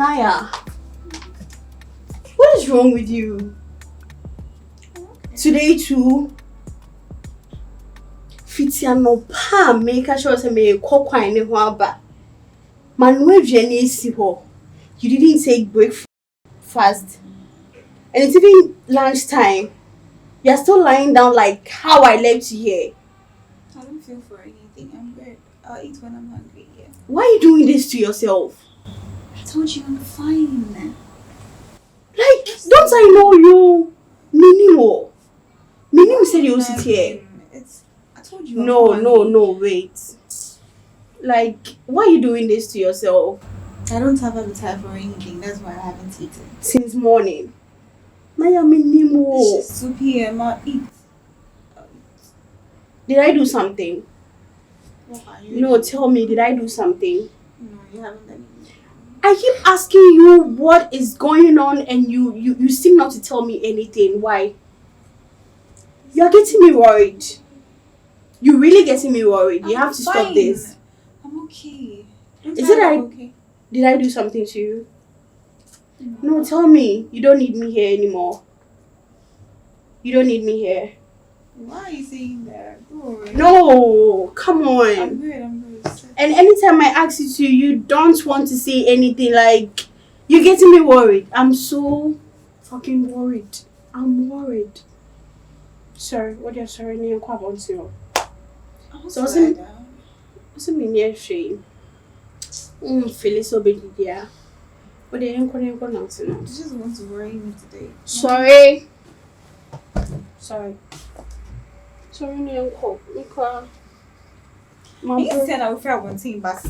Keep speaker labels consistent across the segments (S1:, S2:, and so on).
S1: Naya, what is wrong with you?
S2: Okay.
S1: Today too? Fitiano pa make sure to me kokwa ne ho aba. Manuel Jenny si ho. You didn't take breakfast. And it's even lunchtime. You're still lying down like how I left you here.
S2: I don't feel for anything. I'm good. I'll eat when I'm hungry, yeah.
S1: Why are you doing this to yourself?
S2: I told you I'm fine.
S1: Like, don't I know you? Minimo. Minimo said you will sit here.
S2: I told you.
S1: No, wait. Like, why are you doing this to yourself?
S2: I don't have appetite for anything. That's why I haven't eaten.
S1: Since morning. Naya Minimo.
S2: It's just 2 p.m. I'll eat.
S1: Did I do something? No, tell me, did I do something?
S2: No, you haven't done anything.
S1: I keep asking you what is going on and you seem not to tell me anything. Why? You're getting me worried. You're really getting me worried. You have to stop this.
S2: I'm okay.
S1: Okay? Did I do something to you? No, tell me. You don't need me here anymore. You don't need me here.
S2: Why are you saying that?
S1: No, come on.
S2: I'm good.
S1: And anytime I ask you to, you don't want to say anything. Like, you're getting me worried. I'm so fucking worried. I'm worried. Sorry, what you're sorry, I want to. So what's it mean near shame? Feel so big, yeah. But they ain't going to
S2: You just want to worry me today.
S1: Sorry, Nichol.
S2: You said I would feel one thing, but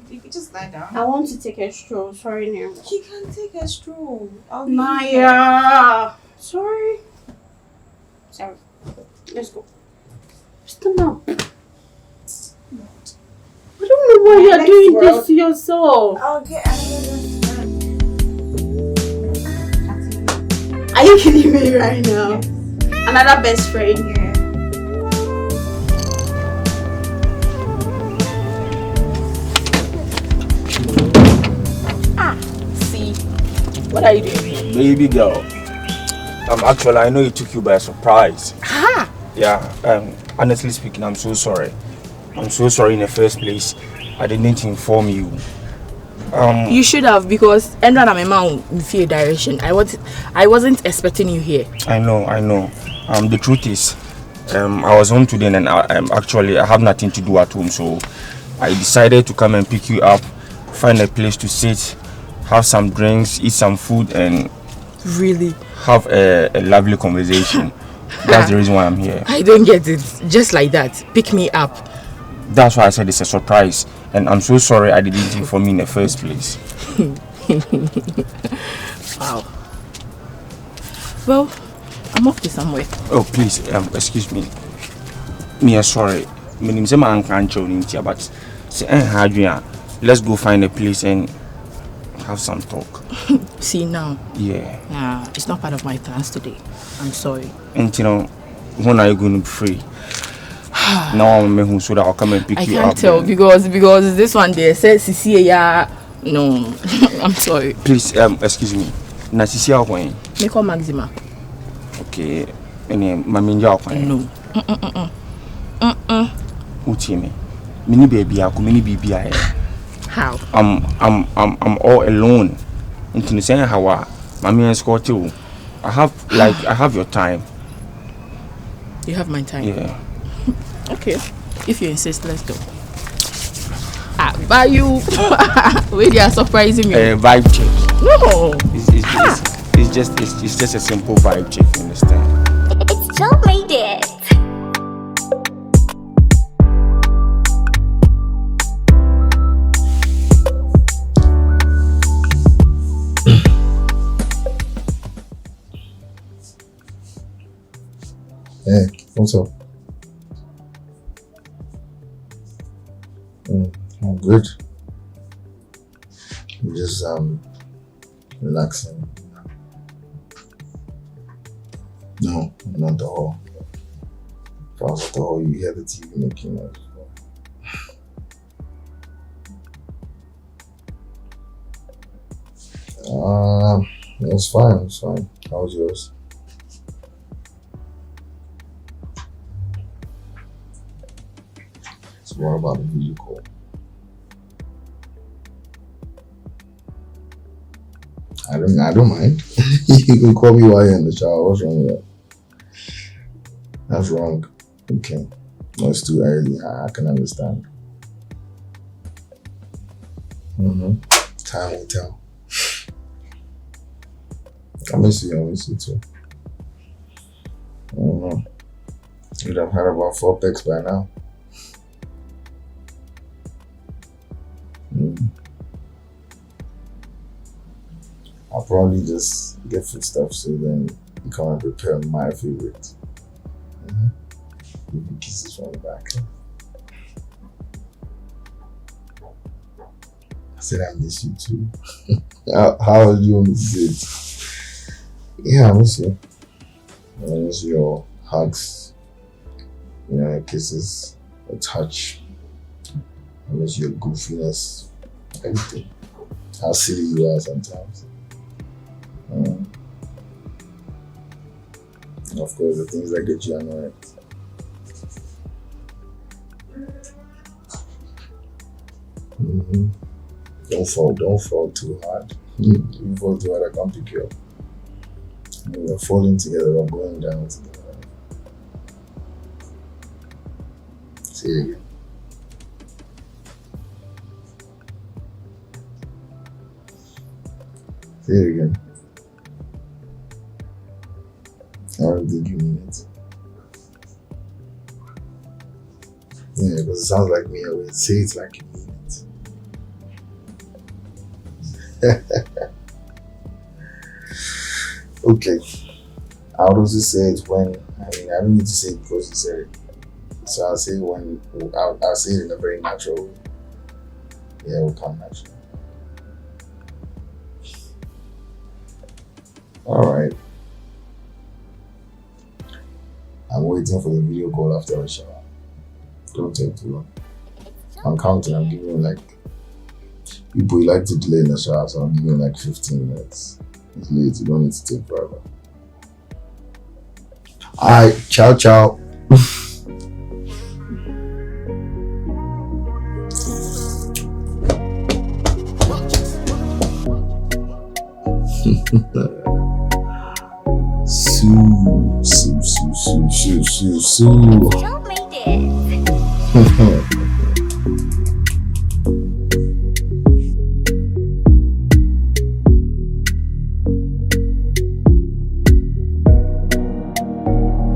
S2: you could just lie down.
S1: I want to take a stroll. Sorry, Nichol.
S2: You can take a stroll.
S1: Naya. Sorry. Let's go. Stand up. I don't know why you're doing this to yourself.
S2: I'll get another.
S1: Are you kidding me right now?
S2: Yes.
S1: Another best friend?
S2: Yeah.
S1: See, what are you doing?
S3: Baby girl. Actually, I know it took you by surprise.
S1: Ah.
S3: Yeah. Honestly speaking, I'm so sorry. I'm so sorry in the first place. I didn't inform you.
S4: You should have, because I'm a man in fear direction. I wasn't expecting you here.
S3: I know. The truth is, I was home today and I have nothing to do at home, so I decided to come and pick you up, find a place to sit, have some drinks, eat some food, and
S4: really
S3: have a lovely conversation. That's the reason why I'm here.
S4: I don't get it. Just like that, pick me up.
S3: That's why I said it's a surprise, and I'm so sorry I didn't inform you in the first place.
S4: Wow. Well, I'm off to somewhere.
S3: Oh, please, excuse me. Me, sorry. My name is Ankancho, but say, let's go find a place and have some talk.
S4: See now?
S3: Yeah.
S4: Nah, it's not part of my plans today. I'm sorry.
S3: And when are you going to be free? Now I'm home so that I'll come and pick you up.
S4: I can't tell because this one there says Cecilia. No, I'm sorry.
S3: Please, excuse me. Na Cecilia when?
S4: Me call Maxima.
S3: Okay. Any maminja when?
S4: No.
S3: Uti me. Mini baby, mini baby.
S4: How?
S3: I'm all alone. Into the same how Mami and Scott too. I have your time.
S4: You have my time.
S3: Yeah.
S4: Okay, if you insist, let's go. But you, wait, you are surprising me.
S3: Vibe check.
S4: No,
S3: it's just a simple vibe check. You understand?
S5: It's Joe made it.
S6: Hey, what's up? I'm good. I'm just relaxing. No, not at all. If I was at all, you hear the TV making noise. It's fine. It's fine. How was yours? So what about the video call? I don't mind. You can call me while you're in the shower. What's wrong with that? That's wrong. Okay. No, it's too early. I can understand. Time will tell. I miss you too. You'd have had about 4 pics by now. I'll probably just get food stuff so then you come and prepare my favorite. Give you kisses from the back. I said I miss you too. How do you want me to say it? Yeah, I miss you. I miss your hugs, your kisses, your touch. I miss your goofiness, everything. How silly you are sometimes. And of course, the things that get you annoyed. Don't fall too hard. You fall too hard, I can't pick you up. We're falling together, we're going down together. Say it again. Say it again. I don't think you mean it. Yeah, because it sounds like me always. Say it like you mean it. Okay. I'll also say it when, I don't need to say it because you said it. So I'll say I'll say it in a very natural way. Yeah, it will come naturally. Alright. I'm waiting for the video call after the shower. Don't take too long. I'm counting, I'm giving you like, people like to delay in the shower, so I'm giving you like 15 minutes. It's late, you don't need to take forever. Alright, ciao ciao. Sue.
S5: Don't make it.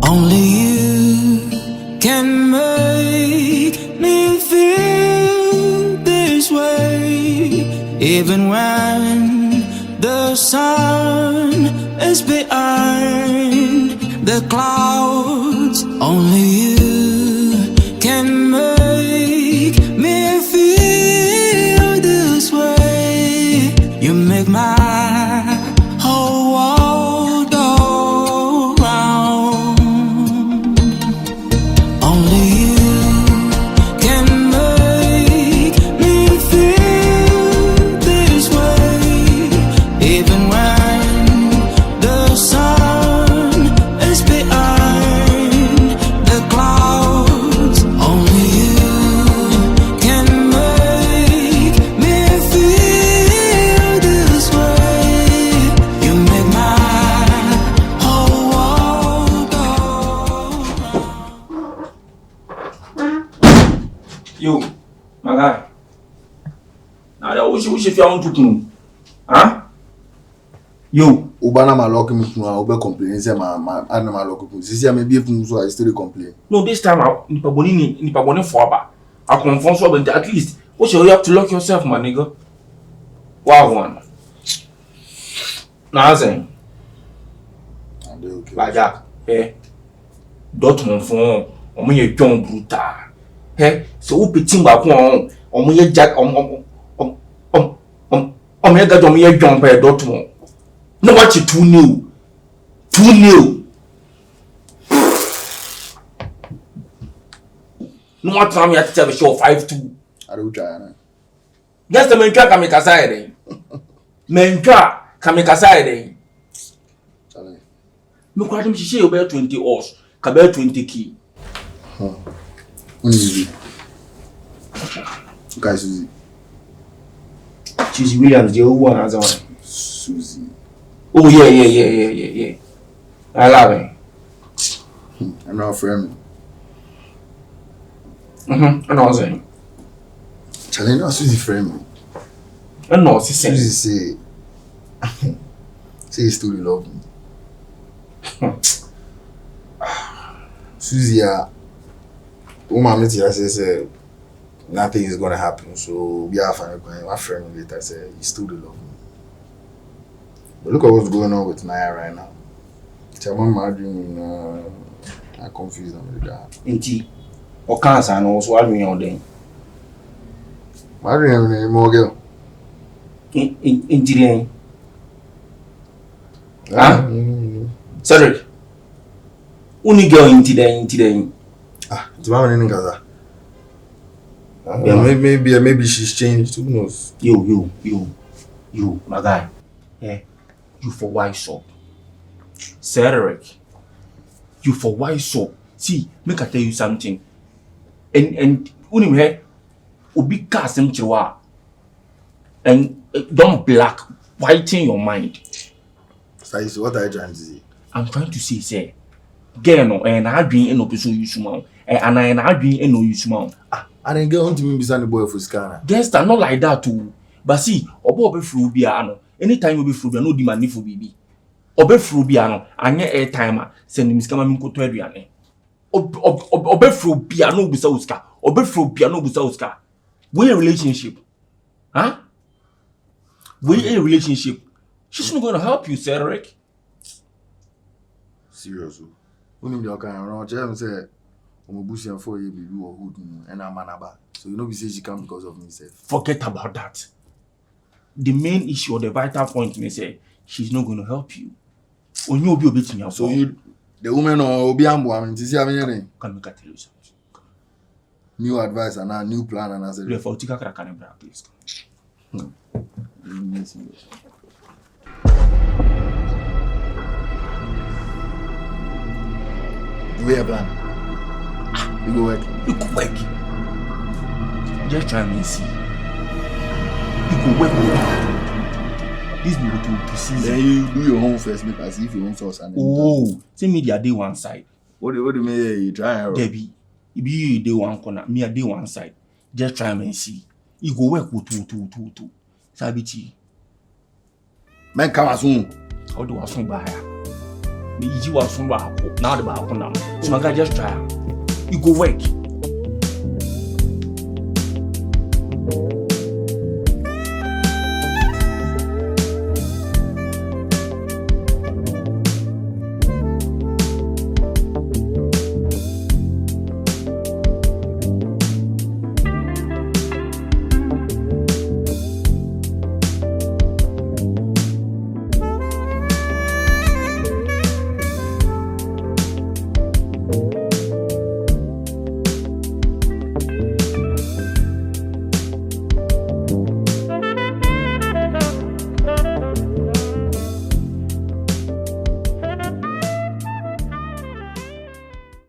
S7: Only you can make me feel this way, even when the sun is behind the clouds. Only you can make me feel this way. You make my whole world go round. Only you can make me feel this way, even when the sun is behind the clouds. Only you can make me feel this way. You make my whole world go round.
S3: Yo, my guy. Now that we should feel to do. Huh? Yo.
S6: Ubana ma lock me to ube complain. Say my animal lock me. See, I may be able so I still complain.
S3: No, this time nipa boni for aba. I confront so but at least what you have to lock yourself, my nigga. Wow one. Now saying.
S6: And they okay.
S3: Like that. Eh. Dot mon fond. Omo ye John brutal. Eh. So who pitin ba ko omo ye jack omo ye ga omo ye John pa dot mon. No what you too new. Too new. No what time you have to tell the show 5-2.
S6: I don't try.
S3: Just the men try come kasai then. Men try Kamikasa then.
S6: Charlie.
S3: Me kwa dem shishe over 20 hours. Ka be 20 key.
S6: Only guys, Susie.
S3: Susie Williams, the one has one.
S6: Susie.
S3: Oh yeah. I love it.
S6: I'm not a friend.
S3: I know saying.
S6: Charlie, no Susie friend.
S3: I know she said.
S6: Susie say you still love me. Susie, woman, say nothing is gonna happen. So we are fine. My friend later say you still love me. But look at what's going on with Naya right now. Tell my mother I confused them with that.
S3: Inti o cancer no so adwin o den.
S6: Mother more girl.
S3: Inti den. Ah? Cedric. Uni girl inti den.
S6: Ah, the mama in Gaza. Yeah, maybe she's changed. Who knows?
S3: You, my guy. Yeah, you for wise up. Cedric, you for wise up. See, make I tell you something. And unim he obi kasem chiwa. And don't black whiten your mind.
S6: So what are you trying to say?
S3: I'm trying to say, girl no, and I dream in no person use mouth. And I dream in no use mouth.
S6: I didn't get on to me beside the boy for scanner.
S3: Guess not like that too. But see, obo be fru bia no. Anytime you be fru bia no demand me for bibi. Obe fru bia no, anye air timer send him scam me nkoto aduane. Obe fru bia no busa uska. Obe fru bia no busa uska. We a relationship. Huh? We a relationship. She's not going to help you, Cedric.
S6: Seriously. When you can around, Jam said, I'm bushing for you, be you or hood, and I'm anaba. So you know, we say she come because of myself.
S3: Forget about that. The main issue or the vital point may say she's not going to help you. When you'll be obeying your
S6: so you, the woman or Obiambo, I mean, to see having anything.
S3: Can make a tell you something.
S6: New advice and a new plan, and I said,
S3: for Tika Krakanebra, please.
S6: We have plan. You go work.
S3: You go work. Just try and see. You go work. This be what you see.
S6: Then you do your home first, make as if you own source and
S3: oh, say media day one side.
S6: What do you mean? You try and
S3: Debbie, if you day one corner, me a day one side. Just try and see. You go work with two. Sabiti.
S6: Man, come as soon.
S3: How do I soon buy her? Me, you are soon now the back on them. So my guy just try. You go work.